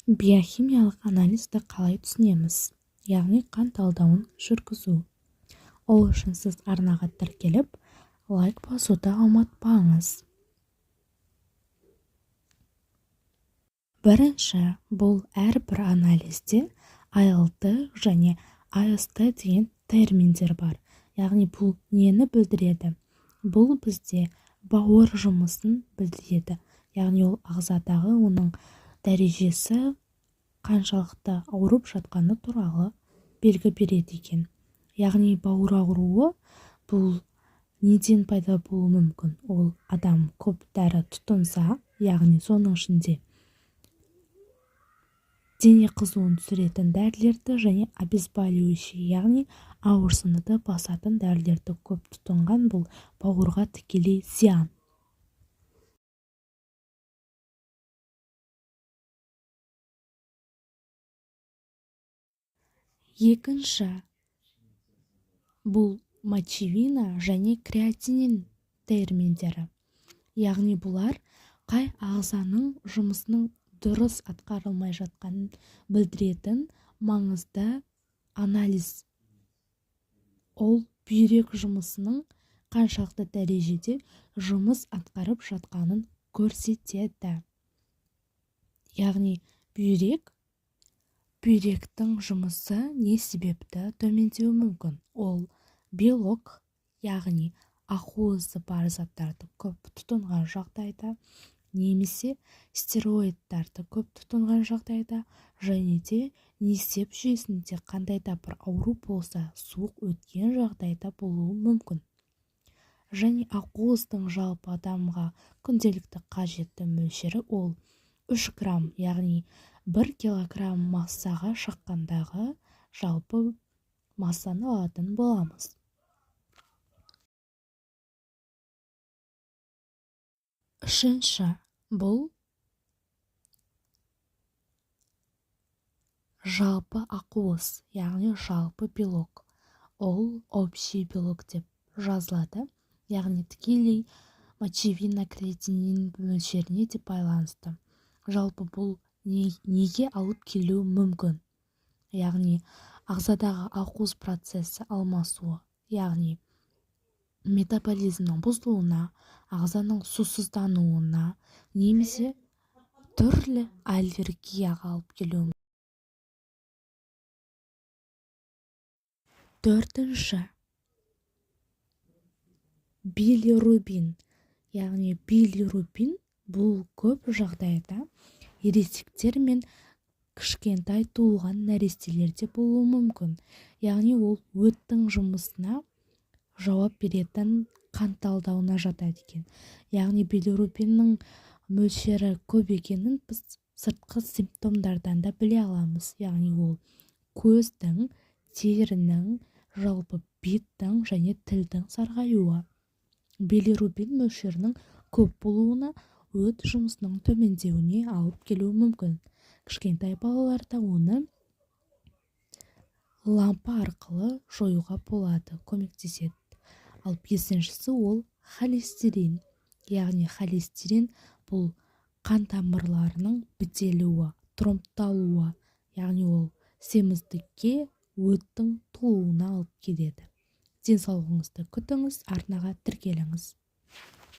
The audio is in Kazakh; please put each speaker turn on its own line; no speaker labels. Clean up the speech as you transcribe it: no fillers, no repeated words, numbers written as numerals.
Биохимиялық анализді қалай түсінеміз? Яғни қан талдауын жүргізу. Ол үшін сіз арнаға тіркеліп, лайк басуды ұмытпаңыз. Бірінші, бұл әрбір анализде ALT және AST деген терминдер бар. Яғни бұл нені білдіреді? Бұл бізде бауыр жұмысын білдіреді. Яғни ол ағзадағы оның дәрежесі қаншалықты ауырып жатқаны туралы белгі береді екен. Яғни бауыр ауруы бұл неден пайда болуы мүмкін? Ол адам көп дәрі тұтынса, яғни соның ішінде дене қызуын түсіретін дәрілерді және обезболивающий, яғни ауырсынуды басатын дәрілерді көп тұтынған, бұл бауырға тікелей зиян. Екінші, бұл мочевина және креатинин терминдері. Яғни бұлар қай ағзаның жұмысының дұрыс атқарылмай жатқанын білдіретін маңызды анализ. Ол бүйрек жұмысының қаншалықты дәрежеде жұмыс атқарып жатқанын көрсетеді. Яғни бүйректің жұмысы не себепті төмендеуі мүмкін? Ол белок, яғни ақуызы бар заттарды көп тұтынған жағдайда, немесе стероидтарды көп тұтынған жағдайда, және де несеп жүйесінде қандай да бір ауру болса, суық өткен жағдайда болуы мүмкін. Және ақуыздың жалпы адамға күнделікті қажетті мөлшері ол 3 грамм, яғни 1 килограмм массаға шаққандағы жалпы массаны алатын боламыз. Үшінші, бұл жалпы ақуыз, яғни жалпы белок. Ол общий белок деп жазылады, яғни тікелей мочевина креатинин мөлшеріне де байланысты. Жалпы бұл неге алып келуі мүмкін? Яғни ағзадағы ақуыз процесі алмасуы, яғни метаболизмнің бұзылуына, ағзаның сусыздануына, немесе түрлі аллергияға алып келуі мүмкін. Төртінші, билирубин. Яғни билирубин бұл көп жағдайда ересектер мен кішкентай туылған нәрестелерде болуы мүмкін. Яғни ол өттің жұмысына жауап беретін қан талдауына жатады екен. Яғни билирубиннің мөлшері көп екенін біз сыртқы симптомдардан да біле аламыз. Яғни ол көздің, терінің, жалпы беттің және тілдің сарғаюы. Билирубин мөлшерінің көп болуына өт жұмысының төмендеуіне алып келуі мүмкін. Кішкентай балаларда оны лампа арқылы жоюға болады, көмектеседі. Ал бесіншісі ол холестерин. Яғни холестерин бұл қан тамырларының бітелуі, тромбталуы, яғни ол семіздікке, өттің толуына алып келеді. Денсаулығыңызды күтіңіз, арнаға тіркеліңіз.